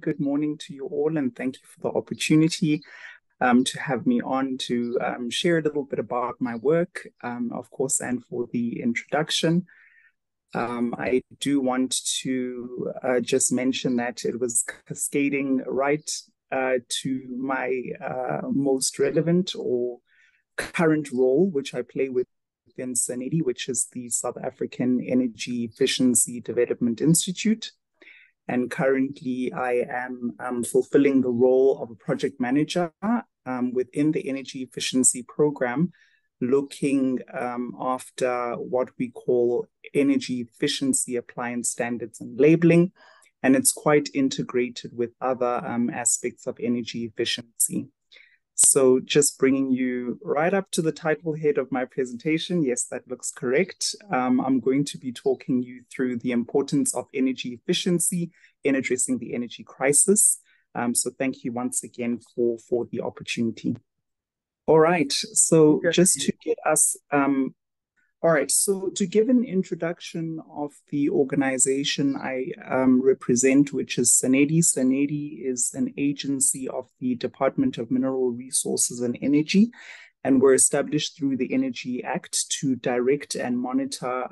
good morning to you all, and thank you for the opportunity to have me on to share a little bit about my work, of course, and for the introduction. I do want to just mention that it was cascading right to my most relevant or current role, which I play within SANEDI, which is the South African Energy Efficiency Development Institute. And currently, I am fulfilling the role of a project manager within the energy efficiency program, looking after what we call energy efficiency appliance standards and labeling. And it's quite integrated with other aspects of energy efficiency. So just bringing you right up to the title head of my presentation. Yes, that looks correct. I'm going to be talking you through the importance of energy efficiency in addressing the energy crisis. So thank you once again for the opportunity. All right, so just to get us all right, so to give an introduction of the organization I represent, which is SANEDI. SANEDI is an agency of the Department of Mineral Resources and Energy, and we're established through the Energy Act to direct and monitor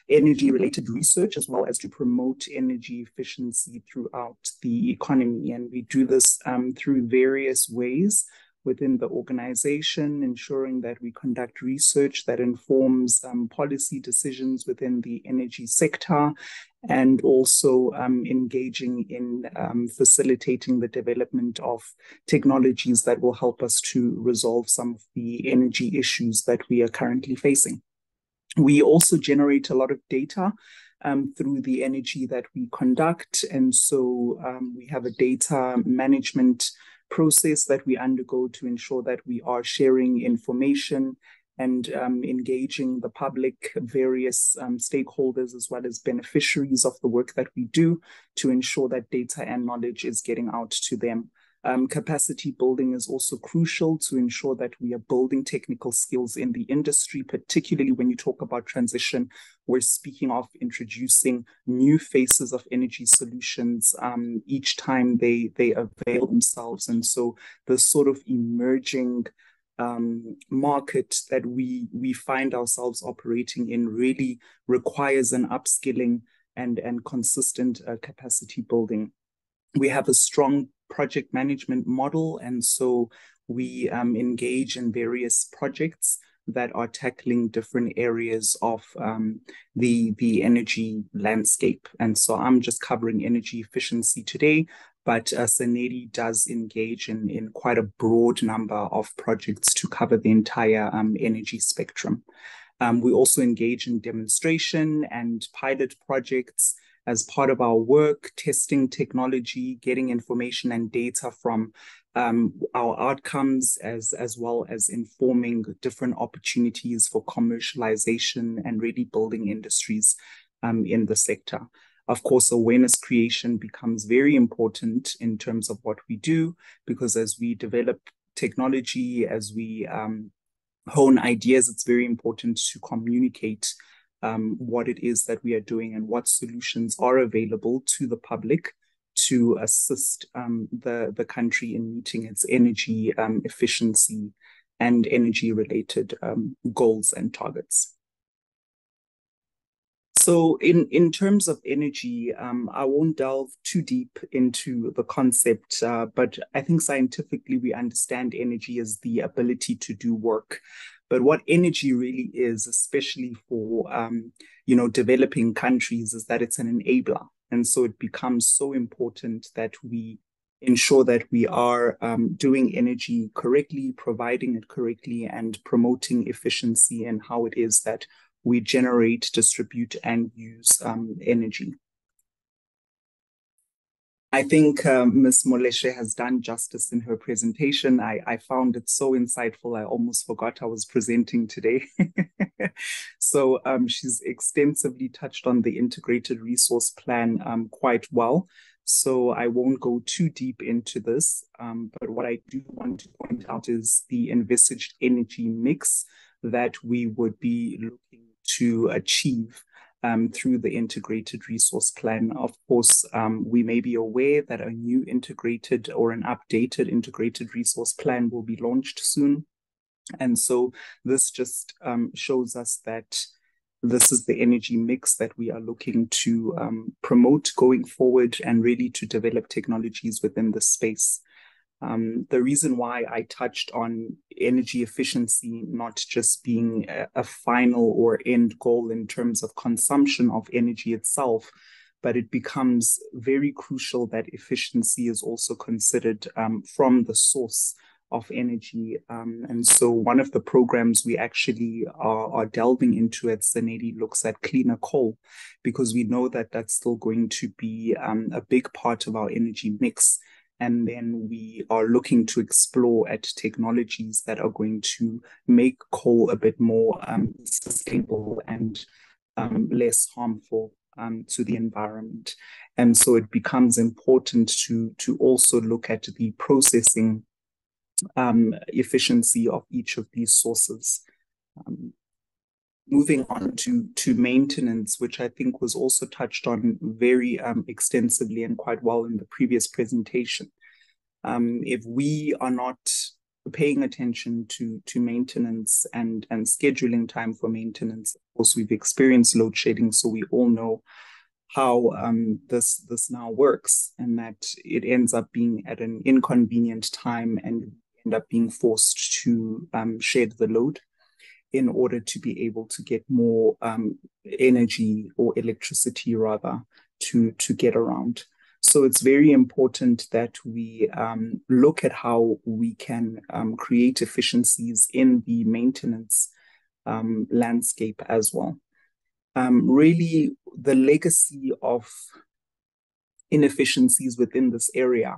energy-related research, as well as to promote energy efficiency throughout the economy. And we do this through various ways within the organization, ensuring that we conduct research that informs policy decisions within the energy sector, and also engaging in facilitating the development of technologies that will help us to resolve some of the energy issues that we are currently facing. We also generate a lot of data through the energy that we conduct, and so we have a data management process that we undergo to ensure that we are sharing information and engaging the public, various stakeholders, as well as beneficiaries of the work that we do, to ensure that data and knowledge is getting out to them. Capacity building is also crucial to ensure that we are building technical skills in the industry, particularly when you talk about transition. We're speaking of introducing new faces of energy solutions each time they avail themselves. And so the sort of emerging market that we find ourselves operating in really requires an upskilling and consistent capacity building. We have a strong project management model, and so we engage in various projects that are tackling different areas of the energy landscape. And so I'm just covering energy efficiency today, but SANEDI does engage in quite a broad number of projects to cover the entire energy spectrum. We also engage in demonstration and pilot projects as part of our work, testing technology, getting information and data from our outcomes, as well as informing different opportunities for commercialization and really building industries in the sector. Of course, awareness creation becomes very important in terms of what we do, because as we develop technology, as we hone ideas, it's very important to communicate what it is that we are doing and what solutions are available to the public to assist the country in meeting its energy efficiency and energy-related goals and targets. So in terms of energy, I won't delve too deep into the concept, but I think scientifically we understand energy as the ability to do work. But what energy really is, especially for developing countries, is that it's an enabler. And so it becomes so important that we ensure that we are doing energy correctly, providing it correctly, and promoting efficiency in how it is that we generate, distribute, and use energy. I think Ms. Moleshe has done justice in her presentation. I found it so insightful, I almost forgot I was presenting today. So she's extensively touched on the integrated resource plan quite well. So I won't go too deep into this, but what I do want to point out is the envisaged energy mix that we would be looking to achieve through the integrated resource plan. Of course, we may be aware that a new integrated or an updated integrated resource plan will be launched soon. And so this just shows us that this is the energy mix that we are looking to promote going forward, and really to develop technologies within this space. The reason why I touched on energy efficiency not just being a final or end goal in terms of consumption of energy itself, but it becomes very crucial that efficiency is also considered from the source of energy. And so one of the programs we actually are delving into at Sanedi looks at cleaner coal, because we know that that's still going to be a big part of our energy mix. And then we are looking to explore at technologies that are going to make coal a bit more sustainable and less harmful to the environment. And so it becomes important to also look at the processing efficiency of each of these sources. Moving on to maintenance, which I think was also touched on very extensively and quite well in the previous presentation. If we are not paying attention to maintenance and scheduling time for maintenance, of course, we've experienced load shedding, so we all know how this now works, and that it ends up being at an inconvenient time, and end up being forced to shed the load in order to be able to get more energy, or electricity rather, to get around. So it's very important that we look at how we can create efficiencies in the maintenance landscape as well. Really, the legacy of inefficiencies within this area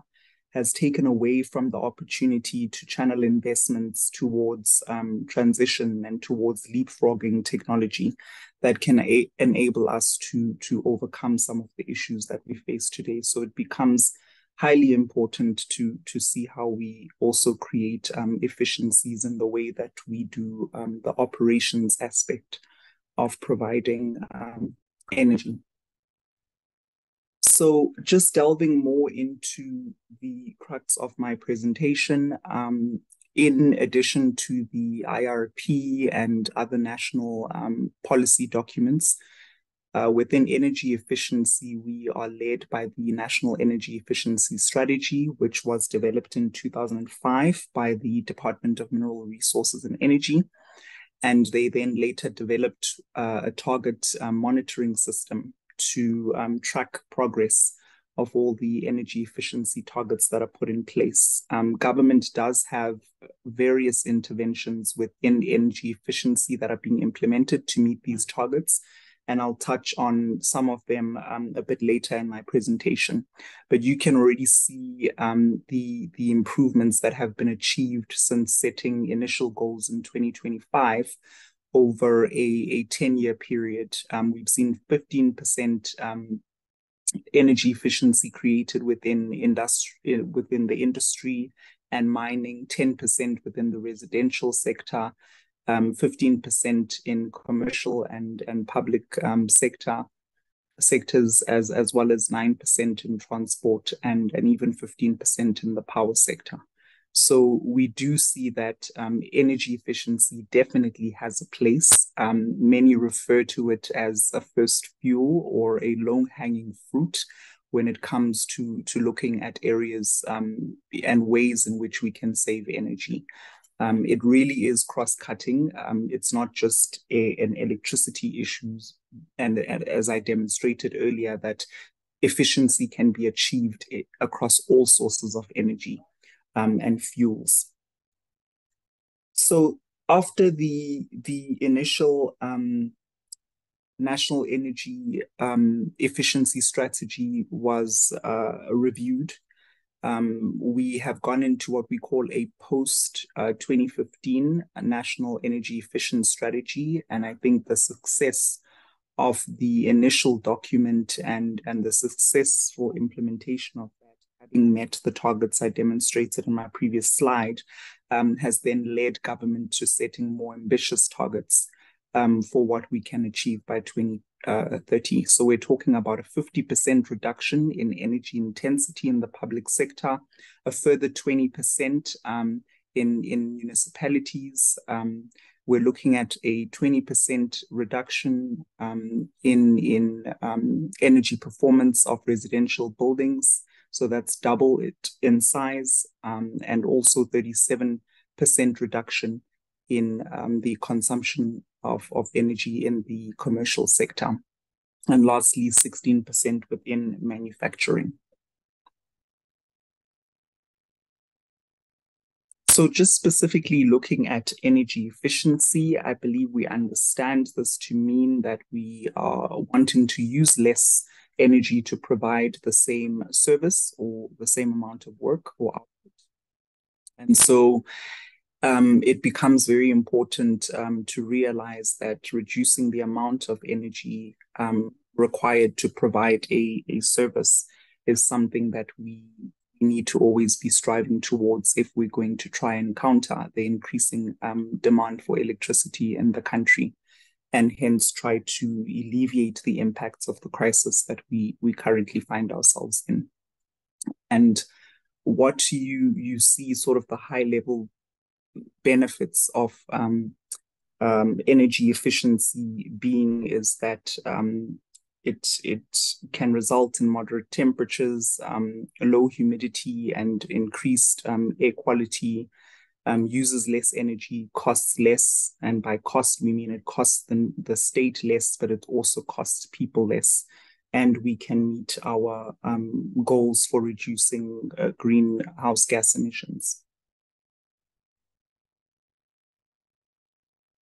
has taken away from the opportunity to channel investments towards transition and towards leapfrogging technology that can enable us to overcome some of the issues that we face today. So it becomes highly important to see how we also create efficiencies in the way that we do the operations aspect of providing energy. So just delving more into the crux of my presentation, in addition to the IRP and other national policy documents, within energy efficiency, we are led by the National Energy Efficiency Strategy, which was developed in 2005 by the Department of Mineral Resources and Energy. And they then later developed a target monitoring system to track progress of all the energy efficiency targets that are put in place. Government does have various interventions within energy efficiency that are being implemented to meet these targets, and I'll touch on some of them a bit later in my presentation. But you can already see the improvements that have been achieved since setting initial goals in 2025 over a 10-year period. We've seen 15% energy efficiency created within the industry and mining, 10% within the residential sector, 15% in commercial and public sectors, as well as 9% in transport, and even 15% in the power sector. So we do see that energy efficiency definitely has a place. Many refer to it as a first fuel or a low-hanging fruit when it comes to looking at areas and ways in which we can save energy. It really is cross-cutting. It's not just an electricity issue, and as I demonstrated earlier, that efficiency can be achieved across all sources of energy and fuels. So after the initial national energy efficiency strategy was reviewed, we have gone into what we call a post 2015 national energy efficient strategy. And I think the success of the initial document and the successful implementation of that, having met the targets I demonstrated in my previous slide, has then led government to setting more ambitious targets for what we can achieve by 2030. So we're talking about a 50% reduction in energy intensity in the public sector, a further 20% in municipalities. We're looking at a 20% reduction in energy performance of residential buildings. So that's double it in size, and also 37% reduction in the consumption of energy in the commercial sector. And lastly, 16% within manufacturing. So just specifically looking at energy efficiency, I believe we understand this to mean that we are wanting to use less energy to provide the same service or the same amount of work or output. And so it becomes very important to realize that reducing the amount of energy required to provide a service is something that we need to always be striving towards if we're going to try and counter the increasing demand for electricity in the country, and hence try to alleviate the impacts of the crisis that we currently find ourselves in. And what you see sort of the high level benefits of energy efficiency being is that it can result in moderate temperatures, low humidity, and increased air quality, uses less energy, costs less. And by cost, we mean it costs the state less, but it also costs people less. And we can meet our goals for reducing greenhouse gas emissions.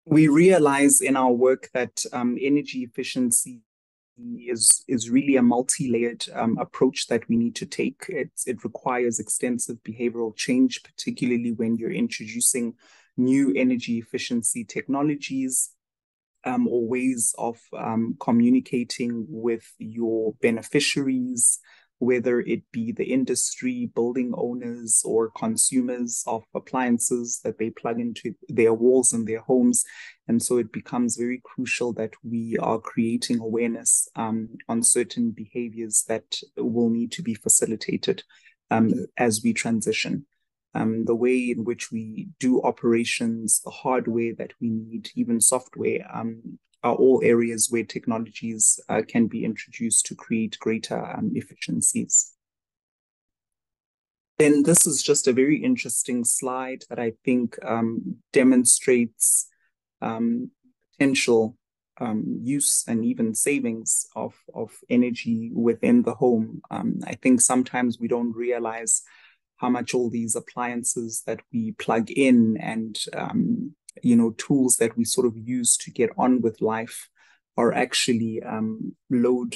We realize in our work that energy efficiency is really a multi-layered approach that we need to take. It requires extensive behavioral change, particularly when you're introducing new energy efficiency technologies or ways of communicating with your beneficiaries, whether it be the industry, building owners, or consumers of appliances that they plug into their walls and their homes. And so it becomes very crucial that we are creating awareness on certain behaviors that will need to be facilitated as we transition. The way in which we do operations, the hardware that we need, even software, are all areas where technologies can be introduced to create greater efficiencies. Then this is just a very interesting slide that I think demonstrates potential use and even savings of energy within the home. I think sometimes we don't realize how much all these appliances that we plug in and tools that we sort of use to get on with life are actually a load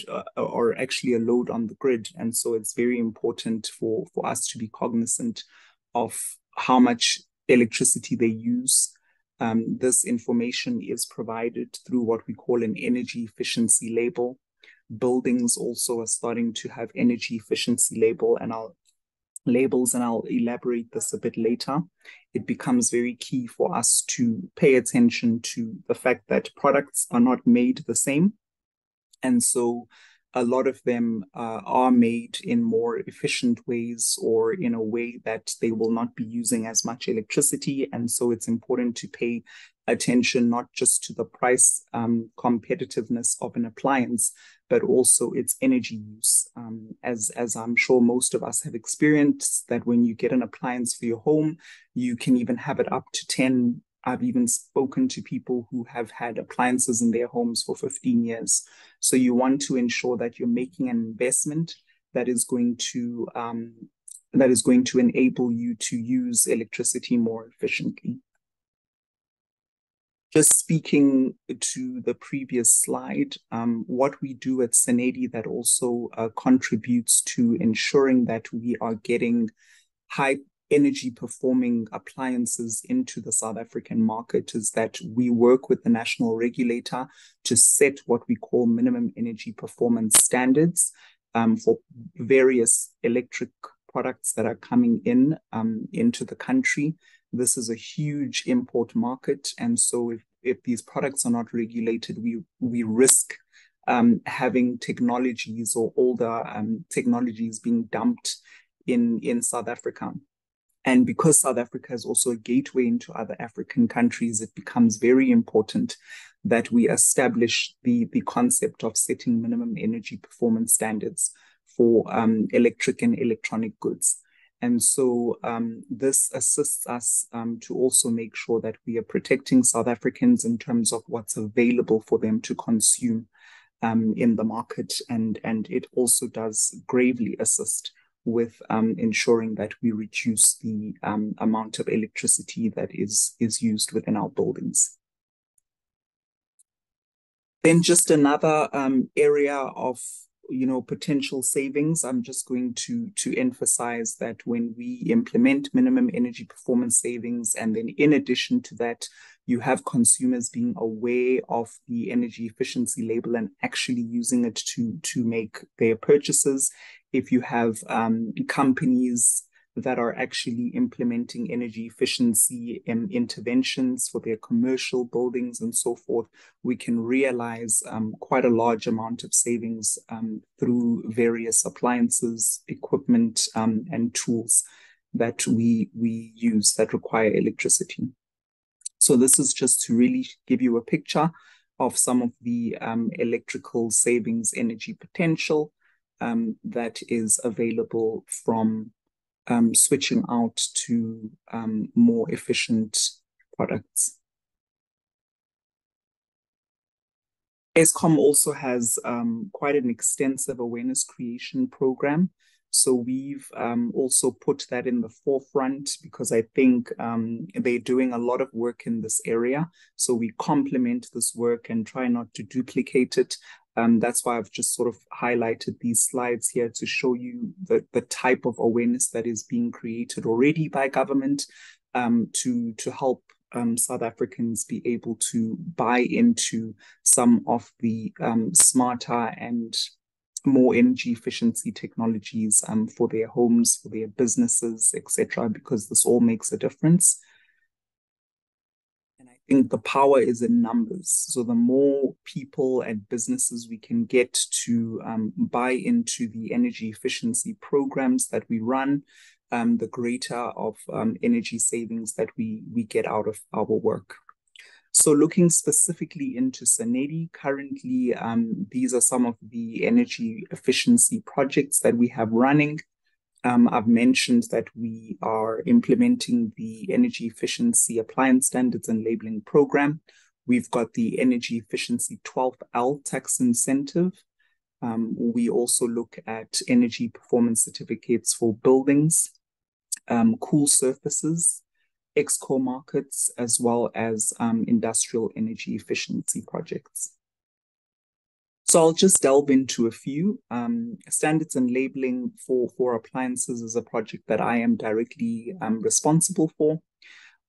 on the grid. And so it's very important for us to be cognizant of how much electricity they use. This information is provided through what we call an energy efficiency label. Buildings also are starting to have energy efficiency labels, and I'll elaborate this a bit later. It becomes very key for us to pay attention to the fact that products are not made the same. And so a lot of them are made in more efficient ways or in a way that they will not be using as much electricity. And so it's important to pay attention not just to the price competitiveness of an appliance, but also its energy use. As I'm sure most of us have experienced, that when you get an appliance for your home, you can even have it up to 10. I've even spoken to people who have had appliances in their homes for 15 years. So you want to ensure that you're making an investment that is going to enable you to use electricity more efficiently. Just speaking to the previous slide, what we do at Sanedi that also contributes to ensuring that we are getting high energy performing appliances into the South African market is that we work with the national regulator to set what we call minimum energy performance standards for various electric products that are coming into the country. This is a huge import market. And so if these products are not regulated, we risk having technologies or older technologies being dumped in South Africa. And because South Africa is also a gateway into other African countries, it becomes very important that we establish the concept of setting minimum energy performance standards for electric and electronic goods. And so this assists us to also make sure that we are protecting South Africans in terms of what's available for them to consume in the market. And it also does gravely assist with ensuring that we reduce the amount of electricity that is used within our buildings. Then just another area of potential savings. I'm just going to emphasize that when we implement minimum energy performance savings, and then in addition to that, you have consumers being aware of the energy efficiency label and actually using it to make their purchases. If you have companies that are actually implementing energy efficiency interventions for their commercial buildings and so forth, we can realize quite a large amount of savings through various appliances, equipment, and tools that we use that require electricity. So this is just to really give you a picture of some of the electrical savings energy potential that is available from switching out to more efficient products. Eskom also has quite an extensive awareness creation program. So we've also put that in the forefront because I think they're doing a lot of work in this area. So we complement this work and try not to duplicate it. That's why I've just sort of highlighted these slides here to show you the type of awareness that is being created already by government to help South Africans be able to buy into some of the smarter and more energy efficiency technologies for their homes, for their businesses, etc., because this all makes a difference. And I think the power is in numbers. So the more people and businesses we can get to buy into the energy efficiency programs that we run, the greater of energy savings that we get out of our work. So looking specifically into Sanedi, currently, these are some of the energy efficiency projects that we have running. I've mentioned that we are implementing the energy efficiency appliance standards and labeling program. We've got the energy efficiency 12L tax incentive. We also look at energy performance certificates for buildings, cool surfaces, exco markets, as well as industrial energy efficiency projects. So I'll just delve into a few. Standards and labeling for appliances is a project that I am directly responsible for.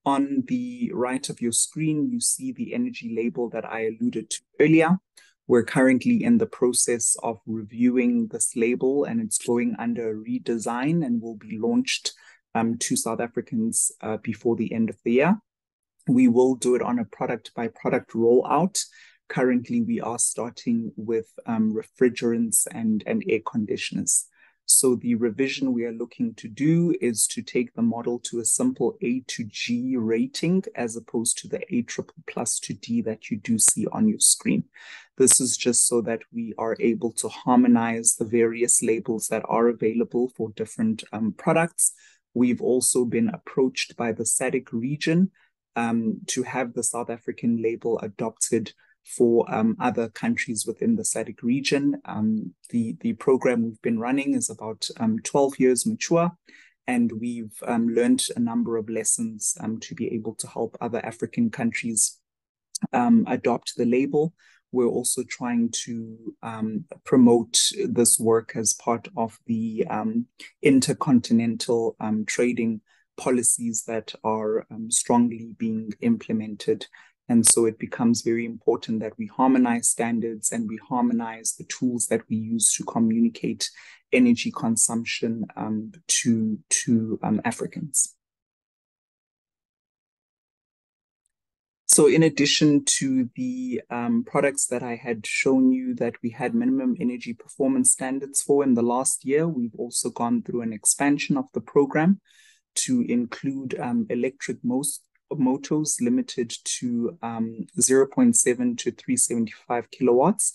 On the right of your screen, you see the energy label that I alluded to earlier. We're currently in the process of reviewing this label, and it's going under a redesign and will be launched to South Africans before the end of the year. We will do it on a product by product rollout. Currently, we are starting with refrigerants and air conditioners. So the revision we are looking to do is to take the model to a simple A to G rating as opposed to the A triple plus to D that you do see on your screen. This is just so that we are able to harmonize the various labels that are available for different products. We've also been approached by the SADC region to have the South African label adopted for other countries within the SADC region. The program we've been running is about 12 years mature, and we've learned a number of lessons to be able to help other African countries adopt the label. We're also trying to promote this work as part of the intercontinental trading policies that are strongly being implemented. And so it becomes very important that we harmonize standards and we harmonize the tools that we use to communicate energy consumption to Africans. So in addition to the products that I had shown you that we had minimum energy performance standards for in the last year, we've also gone through an expansion of the program to include electric motors limited to 0.7 to 375 kilowatts.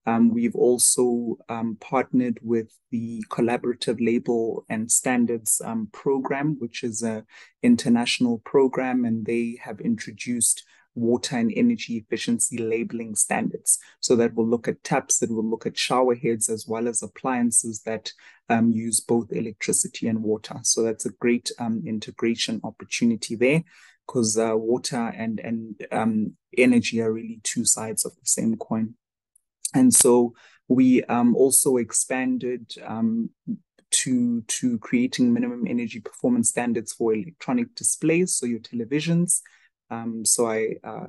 We've also partnered with the Collaborative Label and Standards program, which is an international program, and they have introduced water and energy efficiency labeling standards. So that will look at taps, that will look at shower heads, as well as appliances that use both electricity and water. So that's a great integration opportunity there, because water and energy are really two sides of the same coin. And so we also expanded to creating minimum energy performance standards for electronic displays, so your televisions.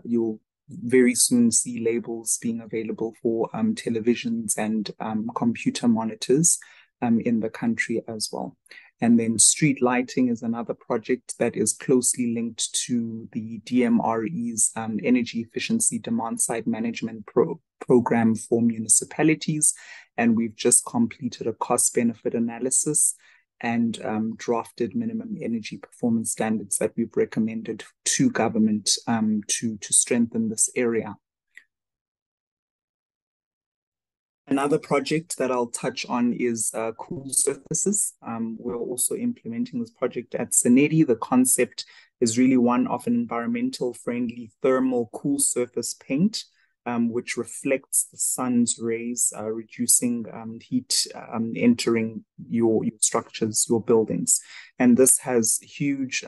You'll very soon see labels being available for televisions and computer monitors in the country as well. And then street lighting is another project that is closely linked to the DMRE's energy efficiency demand side management program for municipalities. And we've just completed a cost benefit analysis and drafted minimum energy performance standards that we've recommended to government to strengthen this area. Another project that I'll touch on is cool surfaces. We're also implementing this project at Sanedi. The concept is really one of an environmental friendly thermal cool surface paint, which reflects the sun's rays, reducing heat entering your structures, your buildings. And this has huge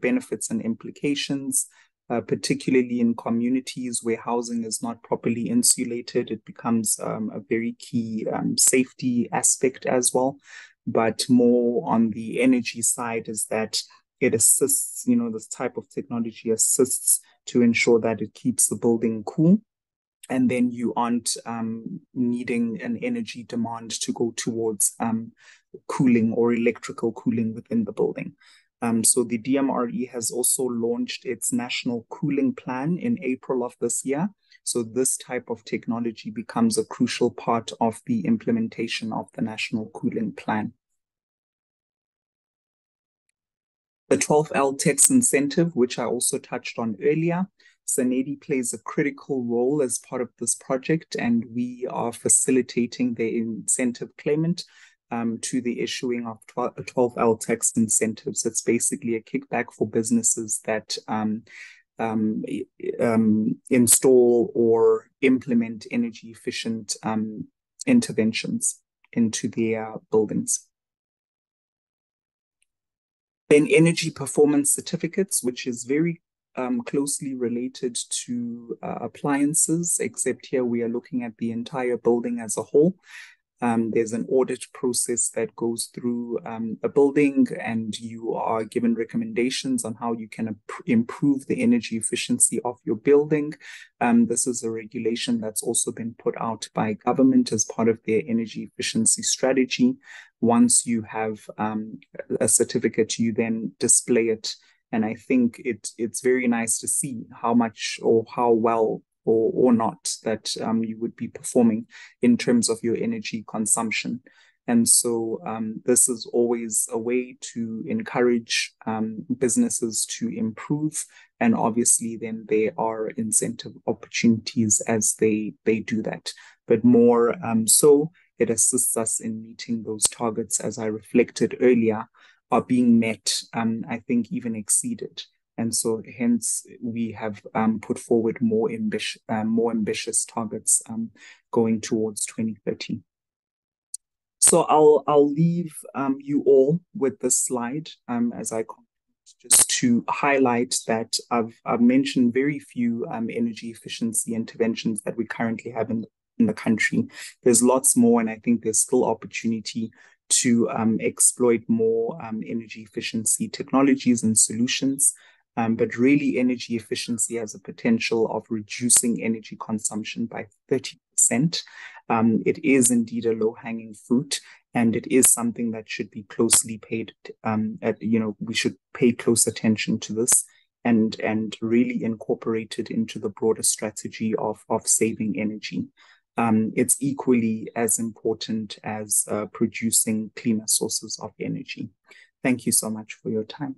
benefits and implications. Particularly in communities where housing is not properly insulated, it becomes a very key safety aspect as well. But more on the energy side is that it assists, this type of technology assists to ensure that it keeps the building cool. And then you aren't needing an energy demand to go towards cooling or electrical cooling within the building. So the DMRE has also launched its national cooling plan in April of this year. So this type of technology becomes a crucial part of the implementation of the national cooling plan. The 12L tax incentive, which I also touched on earlier, Sanedi plays a critical role as part of this project, and we are facilitating the incentive claimant to the issuing of 12L tax incentives. It's basically a kickback for businesses that install or implement energy efficient interventions into their buildings. Then energy performance certificates, which is very closely related to appliances, except here we are looking at the entire building as a whole. There's an audit process that goes through a building, and you are given recommendations on how you can improve the energy efficiency of your building. This is a regulation that's also been put out by government as part of their energy efficiency strategy. Once you have a certificate, you then display it. And I think it's very nice to see how much or how well or not that you would be performing in terms of your energy consumption. And so this is always a way to encourage businesses to improve. And obviously, then there are incentive opportunities as they do that. But more so, it assists us in meeting those targets, as I reflected earlier, are being met, I think even exceeded. And so hence we have put forward more ambitious targets going towards 2030. So I'll leave you all with this slide as I just to highlight that I've mentioned very few energy efficiency interventions that we currently have in the country. There's lots more, and I think there's still opportunity to exploit more energy efficiency technologies and solutions. But really, energy efficiency has a potential of reducing energy consumption by 30%. It is indeed a low-hanging fruit, and it is something that should be closely paid we should pay close attention to this and really incorporate it into the broader strategy of saving energy. It's equally as important as producing cleaner sources of energy. Thank you so much for your time.